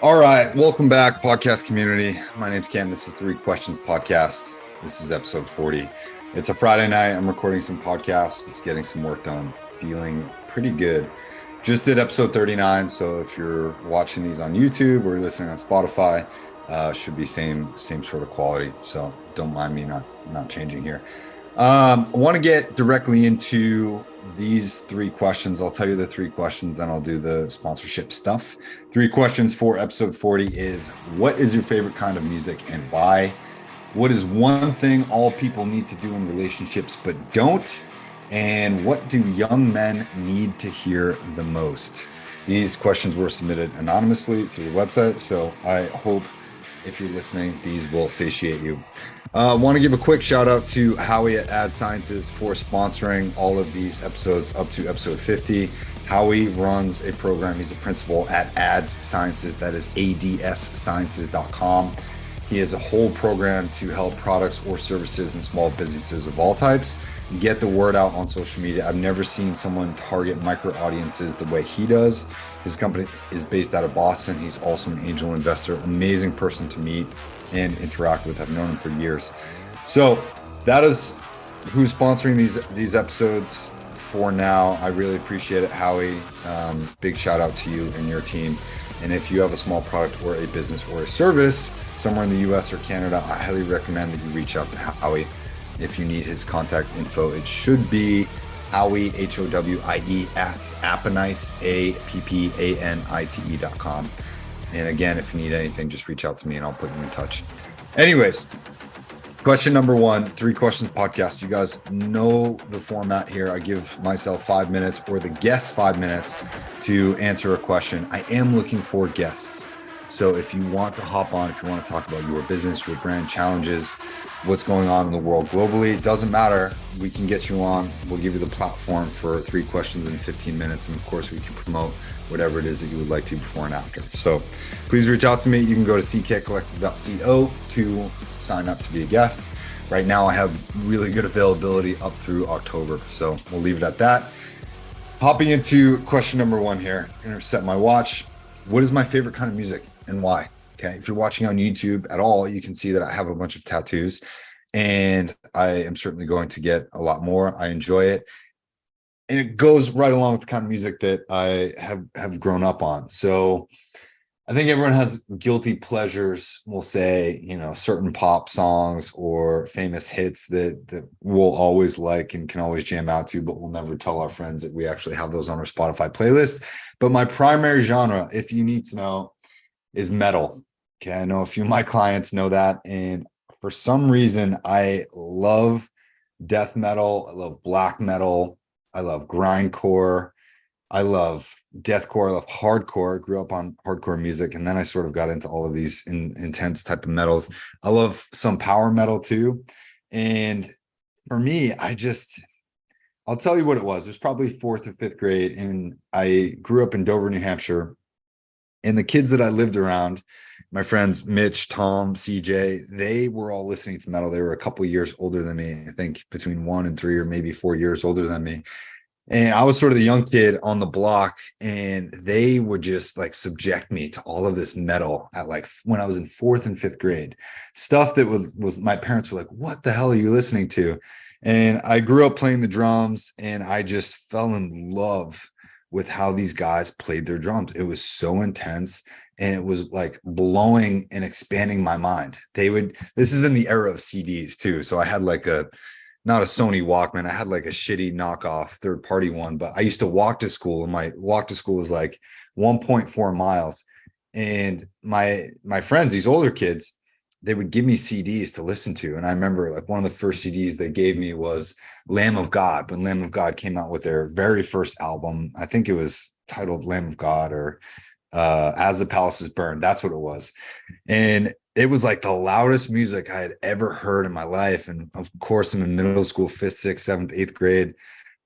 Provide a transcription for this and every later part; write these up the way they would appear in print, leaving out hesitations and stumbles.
All right, welcome back, podcast community. My name's Cam. This is Three Questions Podcast. This is episode 40. It's a Friday night. I'm recording some podcasts. It's getting some work done. Feeling pretty good. Just did episode 39. So if you're watching these on YouTube or listening on Spotify, should be same sort of quality. So don't mind me not changing here. I want to get directly into these three questions. I'll tell you the three questions, then I'll do the sponsorship stuff. Three questions for episode 40 is: what is your favorite kind of music and why? What is one thing all people need to do in relationships but don't? And what do young men need to hear the most? These questions were submitted anonymously through the website, so I hope if you're listening, these will satiate you. Want to give a quick shout out to Howie at Ad Sciences for sponsoring all of these episodes up to episode 50. Howie runs a program. He's a principal at Ads Sciences. That is adssciences.com. He has a whole program to help products or services and small businesses of all types get the word out on social media. I've never seen someone target micro audiences the way he does. His company is based out of Boston. He's also an angel investor, amazing person to meet and interact with. I've known him for years. So that is who's sponsoring these episodes for now. I really appreciate it, Howie. Big shout out to you and your team. And if you have a small product or a business or a service somewhere in the US or Canada, I highly recommend that you reach out to Howie. If you need his contact info, it should be Howie, Howie, at Appanite, APPANITE.com. And again, if you need anything, just reach out to me and I'll put you in touch. Anyways, question number one, Three Questions Podcast. You guys know the format here. I give myself 5 minutes or the guests 5 minutes to answer a question. I am looking for guests. So if you want to hop on, if you want to talk about your business, your brand challenges, what's going on in the world globally, it doesn't matter. We can get you on. We'll give you the platform for 3 questions in 15 minutes. And of course, we can promote whatever it is that you would like to before and after. So please reach out to me. You can go to ckcollective.co to sign up to be a guest. Right now, I have really good availability up through October. So we'll leave it at that. Hopping into question number one here. I'm going to set my watch. What is my favorite kind of music and why? Okay. If you're watching on YouTube at all, you can see that I have a bunch of tattoos and I am certainly going to get a lot more. I enjoy it. And it goes right along with the kind of music that I have grown up on. So I think everyone has guilty pleasures, we'll say, certain pop songs or famous hits that we'll always like and can always jam out to, but we'll never tell our friends that we actually have those on our Spotify playlist. But my primary genre, if you need to know, is metal. Okay, I know a few of my clients know that. And for some reason, I love death metal. I love black metal. I love grindcore. I love deathcore. I love hardcore. I grew up on hardcore music. And then I sort of got into all of these intense type of metals. I love some power metal too. And for me, I'll tell you what it was. It was probably 4th or 5th grade. And I grew up in Dover, New Hampshire. And the kids that I lived around, my friends, Mitch, Tom, CJ, they were all listening to metal. They were a couple of years older than me. I think between 1 and 3 or maybe 4 years older than me. And I was sort of the young kid on the block, and they would just like subject me to all of this metal at like when I was in 4th and 5th grade, stuff that was my parents were like, what the hell are you listening to? And I grew up playing the drums and I just fell in love with how these guys played their drums. It was so intense and it was like blowing and expanding my mind. This is in the era of CDs too. So I had like not a Sony Walkman. I had like a shitty knockoff third-party one, but I used to walk to school, and my walk to school was like 1.4 miles. And my friends, these older kids, they would give me CDs to listen to. And I remember like one of the first CDs they gave me was Lamb of God, when Lamb of God came out with their very first album. I think it was titled Lamb of God or As the Palaces Burn. That's what it was. And it was like the loudest music I had ever heard in my life. And of course, I'm in middle school, 5th, 6th, 7th, 8th grade,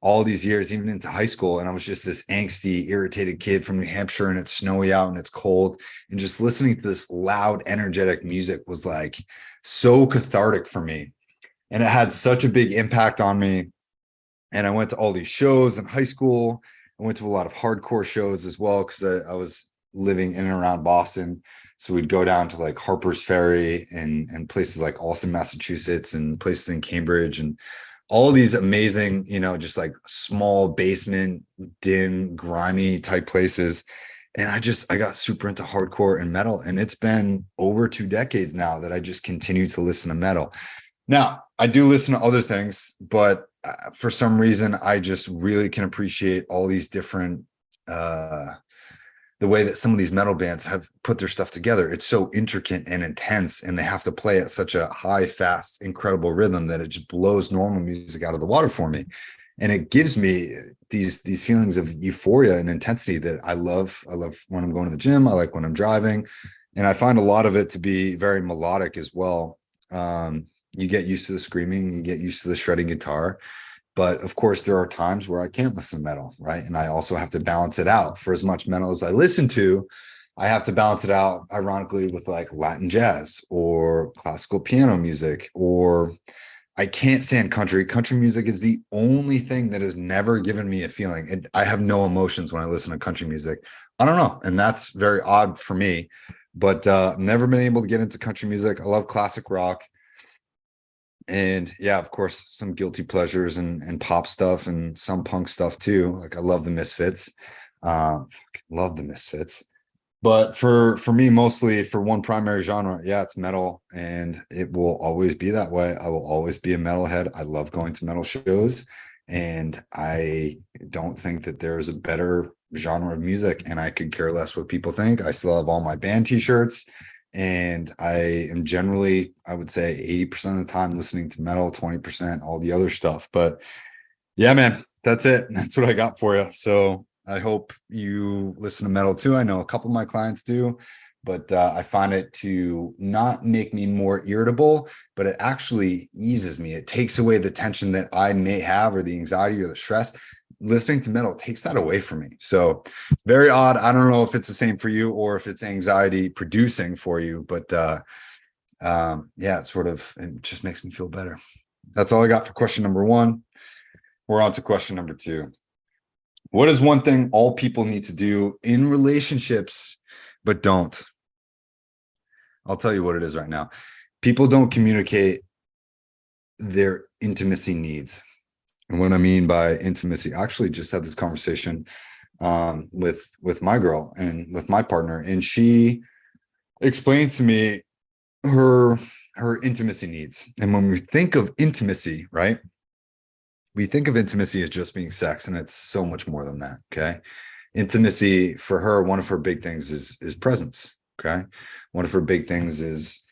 all these years, even into high school. And I was just this angsty, irritated kid from New Hampshire, and it's snowy out and it's cold. And just listening to this loud, energetic music was like so cathartic for me. And it had such a big impact on me. And I went to all these shows in high school. I went to a lot of hardcore shows as well, because I was living in and around Boston. So we'd go down to like Harper's Ferry and places like Allston, Massachusetts, and places in Cambridge, and all these amazing, just like small basement, dim, grimy type places. And I got super into hardcore and metal. And it's been over 2 decades now that I just continue to listen to metal. Now, I do listen to other things, but for some reason, I just really can appreciate all these different, the way that some of these metal bands have put their stuff together. It's so intricate and intense, and they have to play at such a high, fast, incredible rhythm that it just blows normal music out of the water for me. And it gives me these feelings of euphoria and intensity that I love. I love when I'm going to the gym. I like when I'm driving. And I find a lot of it to be very melodic as well. You get used to the screaming, you get used to the shredding guitar. But of course, there are times where I can't listen to metal, right? And I also have to balance it out. For as much metal as I listen to, I have to balance it out, ironically, with like Latin jazz or classical piano music, or I can't stand country. Country music is the only thing that has never given me a feeling. I have no emotions when I listen to country music. I don't know. And that's very odd for me, but never been able to get into country music. I love classic rock. And yeah, of course, some guilty pleasures and pop stuff and some punk stuff too. Like I love the Misfits. Love the Misfits. But for me, mostly for one primary genre, yeah, it's metal, and it will always be that way. I will always be a metalhead. I love going to metal shows, and I don't think that there's a better genre of music, and I could care less what people think. I still have all my band t-shirts, and I am generally, I would say 80% of the time listening to metal, 20% all the other stuff. But yeah, man, that's it. That's what I got for you. So I hope you listen to metal too. I know a couple of my clients do, but I find it to not make me more irritable, but it actually eases me. It takes away the tension that I may have, or the anxiety or the stress. Listening to metal takes that away from me. So very odd. I don't know if it's the same for you or if it's anxiety producing for you, but yeah, it just makes me feel better. That's all I got for question number 1. We're on to question number 2. What is one thing all people need to do in relationships, but don't? I'll tell you what it is right now. People don't communicate their intimacy needs. And what I mean by intimacy, I actually just had this conversation with my girl and with my partner, and she explained to me her intimacy needs. And when we think of intimacy, right? We think of intimacy as just being sex, and it's so much more than that. Okay. Intimacy for her, one of her big things is presence. Okay. One of her big things is,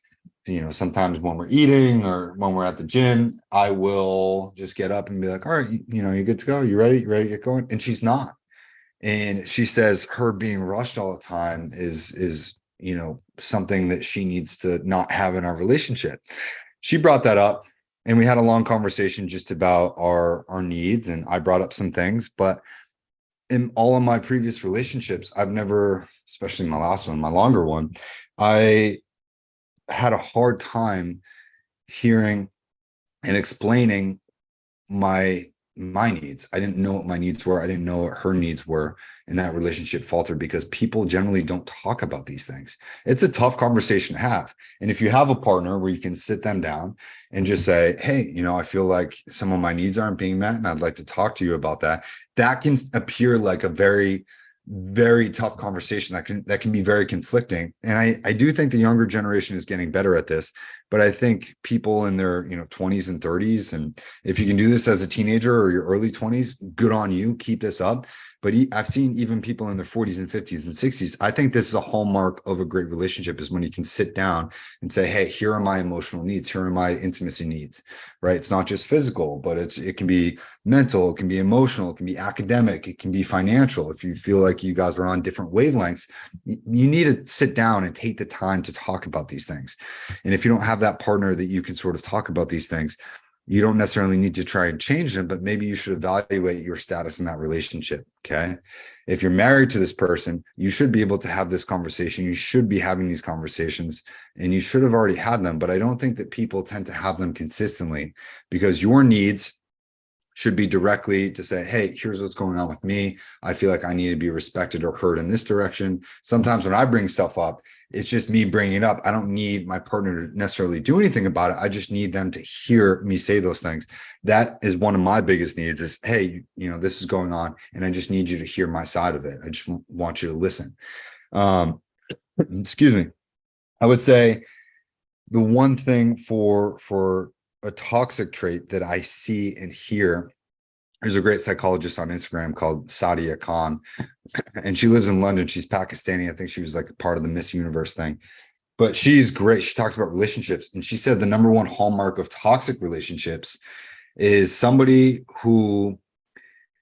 sometimes when we're eating or when we're at the gym, I will just get up and be like, all right, you good to go? You ready? You ready to get going? And she's not. And she says her being rushed all the time is something that she needs to not have in our relationship. She brought that up, and we had a long conversation just about our needs, and I brought up some things. But in all of my previous relationships, I've never, especially my last one, my longer one, I had a hard time hearing and explaining my needs. I didn't know what my needs were. I didn't know what her needs were, and that relationship faltered because people generally don't talk about these things. It's a tough conversation to have. And if you have a partner where you can sit them down and just say, hey, I feel like some of my needs aren't being met, and I'd like to talk to you about that. That can appear like a very, very tough conversation that can be very conflicting. And I do think the younger generation is getting better at this, but I think people in their 20s and 30s, and if you can do this as a teenager or your early 20s, good on you, keep this up. But I've seen even people in their 40s and 50s and 60s. I think this is a hallmark of a great relationship, is when you can sit down and say, hey, here are my emotional needs. Here are my intimacy needs, right? It's not just physical, but it can be mental, it can be emotional, it can be academic, it can be financial. If you feel like you guys are on different wavelengths, you need to sit down and take the time to talk about these things. And if you don't have that partner that you can sort of talk about these things, you don't necessarily need to try and change them, but maybe you should evaluate your status in that relationship. Okay. If you're married to this person, you should be able to have this conversation. You should be having these conversations, and you should have already had them. But I don't think that people tend to have them consistently, because your needs should be directly to say, hey, here's what's going on with me. I feel like I need to be respected or heard in this direction. Sometimes when I bring stuff up, it's just me bringing it up. I don't need my partner to necessarily do anything about it. I just need them to hear me say those things. That is one of my biggest needs is, hey, this is going on and I just need you to hear my side of it. I just want you to listen. Excuse me. I would say the one thing for a toxic trait that I see and hear, there's a great psychologist on Instagram called Sadia Khan, and she lives in London. She's Pakistani. I think she was like a part of the Miss Universe thing, but she's great. She talks about relationships, and she said the number one hallmark of toxic relationships is somebody who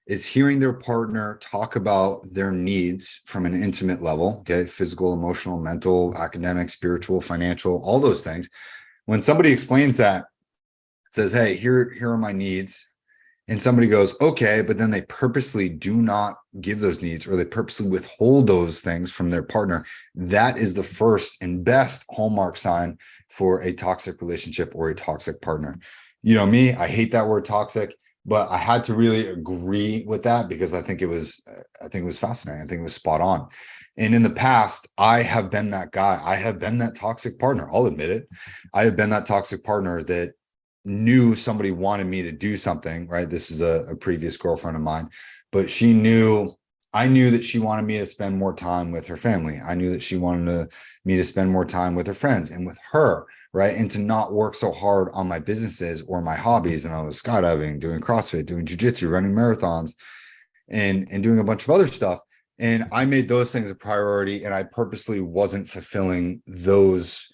is hearing their partner talk about their needs from an intimate level, okay, physical, emotional, mental, academic, spiritual, financial, all those things. When somebody explains that, says, hey, here are my needs, and somebody goes, okay, but then they purposely do not give those needs or they purposely withhold those things from their partner, that is the first and best hallmark sign for a toxic relationship or a toxic partner. Me, I hate that word toxic, but I had to really agree with that because I think it was fascinating. I think it was spot on. And in the past, I have been that guy. I have been that toxic partner. I'll admit it. I have been that toxic partner that knew somebody wanted me to do something, right? This is a previous girlfriend of mine, but I knew that she wanted me to spend more time with her family. I knew that she wanted me to spend more time with her friends and with her, right? And to not work so hard on my businesses or my hobbies. And I was skydiving, doing CrossFit, doing jujitsu, running marathons, and doing a bunch of other stuff. And I made those things a priority, and I purposely wasn't fulfilling those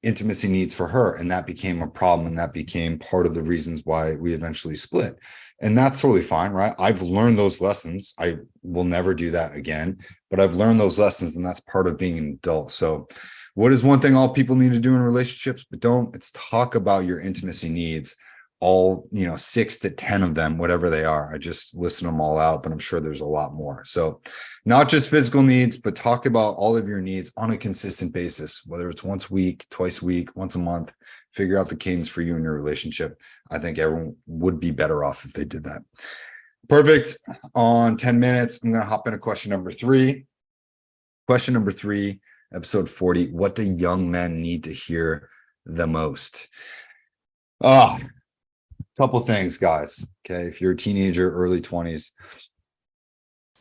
intimacy needs for her, and that became a problem, and that became part of the reasons why we eventually split. And that's totally fine, right? I've learned those lessons. I will never do that again, but I've learned those lessons, and that's part of being an adult. So what is one thing all people need to do in relationships? But it's talk about your intimacy needs, all 6 to 10 of them, whatever they are. I just listed them all out, but I'm sure there's a lot more. So not just physical needs, but talk about all of your needs on a consistent basis, whether it's once a week, twice a week, once a month. Figure out the cadence for you and your relationship. I think everyone would be better off if they did that. Perfect. On 10 minutes, I'm going to hop into question number 3. Question number 3, episode 40. What do young men need to hear the most? Couple things, guys. Okay. If you're a teenager, early 20s,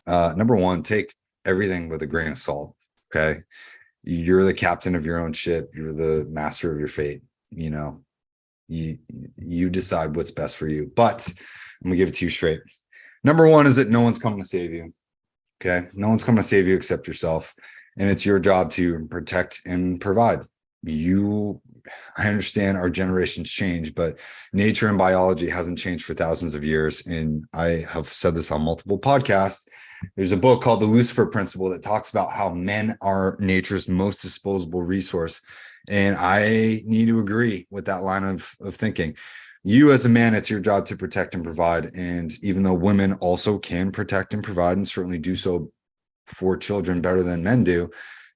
number one, take everything with a grain of salt. Okay. You're the captain of your own ship. You're the master of your fate. You decide what's best for you. But I'm gonna give it to you straight. Number one is that no one's coming to save you. Okay. No one's coming to save you except yourself. And it's your job to protect and provide. I understand our generations change, but nature and biology hasn't changed for thousands of years. And I have said this on multiple podcasts. There's a book called The Lucifer Principle that talks about how men are nature's most disposable resource. And I need to agree with that line of thinking. You as a man, it's your job to protect and provide. And even though women also can protect and provide and certainly do so for children better than men do,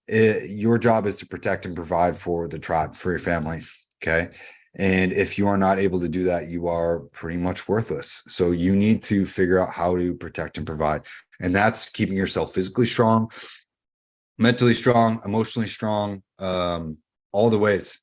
your job is to protect and provide for the tribe, for your family. Okay. And if you are not able to do that, you are pretty much worthless. So you need to figure out how to protect and provide. And that's keeping yourself physically strong, mentally strong, emotionally strong, all the ways.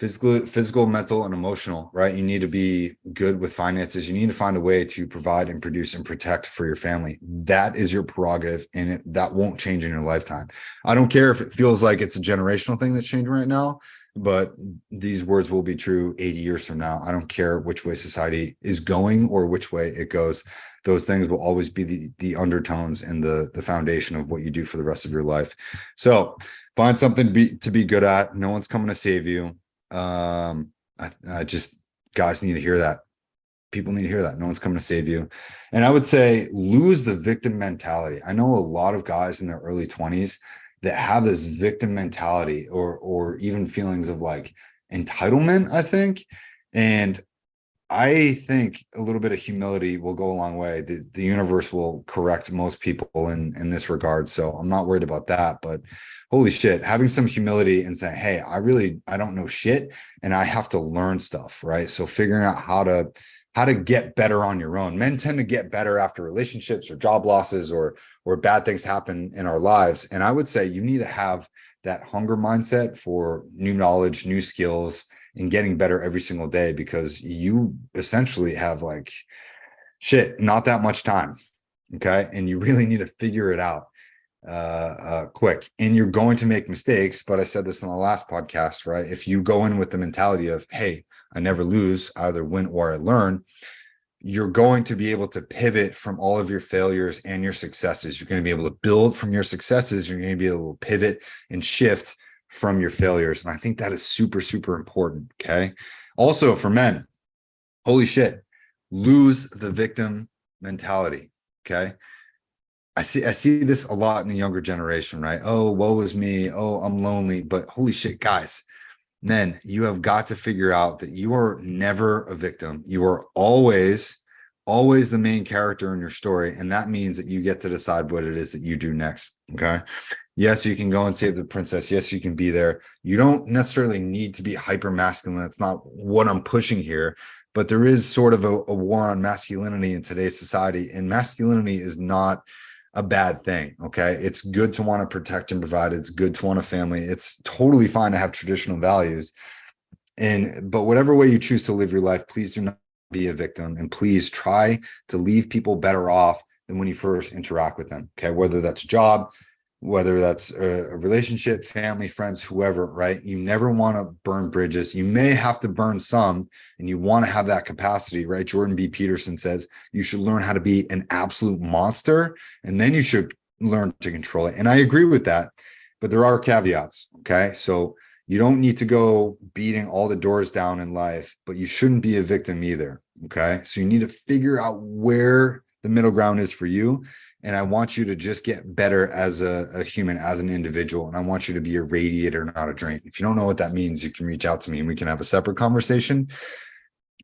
Physical, mental, and emotional, right? You need to be good with finances. You need to find a way to provide and produce and protect for your family. That is your prerogative, and that won't change in your lifetime. I don't care if it feels like it's a generational thing that's changing right now, but these words will be true 80 years from now. I don't care which way society is going or which way it goes. Those things will always be the undertones and the foundation of what you do for the rest of your life. So find something to be good at. No one's coming to save you. I just, guys need to hear that. People need to hear that. No one's coming to save you. And I would say lose the victim mentality. I know a lot of guys in their early 20s that have this victim mentality or even feelings of like entitlement, I think. And I think a little bit of humility will go a long way. The universe will correct most people in this regard. So I'm not worried about that, but holy shit, having some humility and saying, hey, I don't know shit and I have to learn stuff, right? So figuring out how to how to get better on your own. Men tend to get better after relationships or job losses or bad things happen in our lives. And I would say you need to have that hunger mindset for new knowledge, new skills, and getting better every single day, because you essentially have like not that much time. Okay. And you really need to figure it out quick, and you're going to make mistakes. But I said this in the last podcast, right? If you go in with the mentality of, hey, I never lose, I either win or I learn, you're going to be able to pivot from all of your failures and your successes. You're going to be able to build from your successes. You're going to be able to pivot and shift from your failures. And I think that is super, super important. Okay. Also for men, holy shit, lose the victim mentality. Okay. I see this a lot in the younger generation, right? Oh, woe is me. Oh, I'm lonely. But holy shit, guys, men, you have got to figure out that you are never a victim. You are always the main character in your story. And that means that you get to decide what it is that you do next. Okay. Yes, you can go and save the princess. Yes, you can be there. You don't necessarily need to be hyper masculine. That's not what I'm pushing here. But there is sort of a war on masculinity in today's society. And masculinity is not a bad thing. Okay. It's good to want to protect and provide. It's good to want a family. It's totally fine to have traditional values. But whatever way you choose to live your life, please do not be a victim, and please try to leave people better off than when you first interact with them. Okay. Whether that's a job, whether that's a relationship, family, friends, whoever, right? You never want to burn bridges. You may have to burn some, and you want to have that capacity, right? Jordan B. Peterson says you should learn how to be an absolute monster, and then you should learn to control it. And I agree with that, but there are caveats. Okay. So you don't need to go beating all the doors down in life, but you shouldn't be a victim either. Okay. So you need to figure out where the middle ground is for you. And I want you to just get better as a human, as an individual. And I want you to be a radiator, not a drain. If you don't know what that means, you can reach out to me and we can have a separate conversation.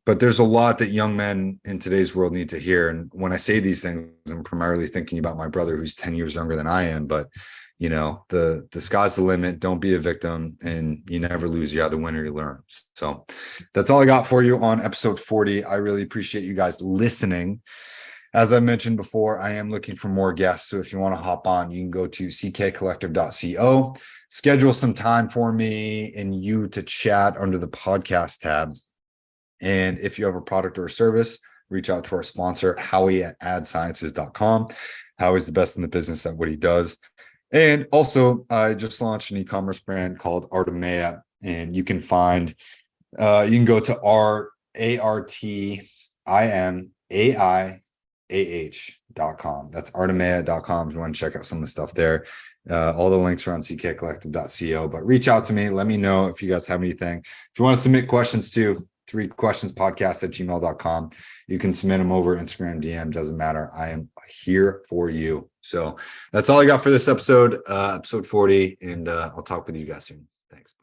But there's a lot that young men in today's world need to hear. And when I say these things, I'm primarily thinking about my brother who's 10 years younger than I am. But, you know, the sky's the limit. Don't be a victim, and you never lose. You either win or you learn. So that's all I got for you on episode 40. I really appreciate you guys listening. As I mentioned before, I am looking for more guests. So if you want to hop on, you can go to ckcollective.co, schedule some time for me and you to chat under the podcast tab. And if you have a product or a service, reach out to our sponsor, Howie at adsciences.com. Howie's the best in the business at what he does. And also, I just launched an e-commerce brand called Artemaya, and you can find, you can go to artimai.com. That's artemaya.com if you want to check out some of the stuff there. All the links are on ckcollective.co, but reach out to me. Let me know if you guys have anything. If you want to submit questions to 3questionspodcast@gmail.com, you can submit them over Instagram DM, doesn't matter. I am here for you. So that's all I got for this episode, episode 40, and I'll talk with you guys soon. Thanks.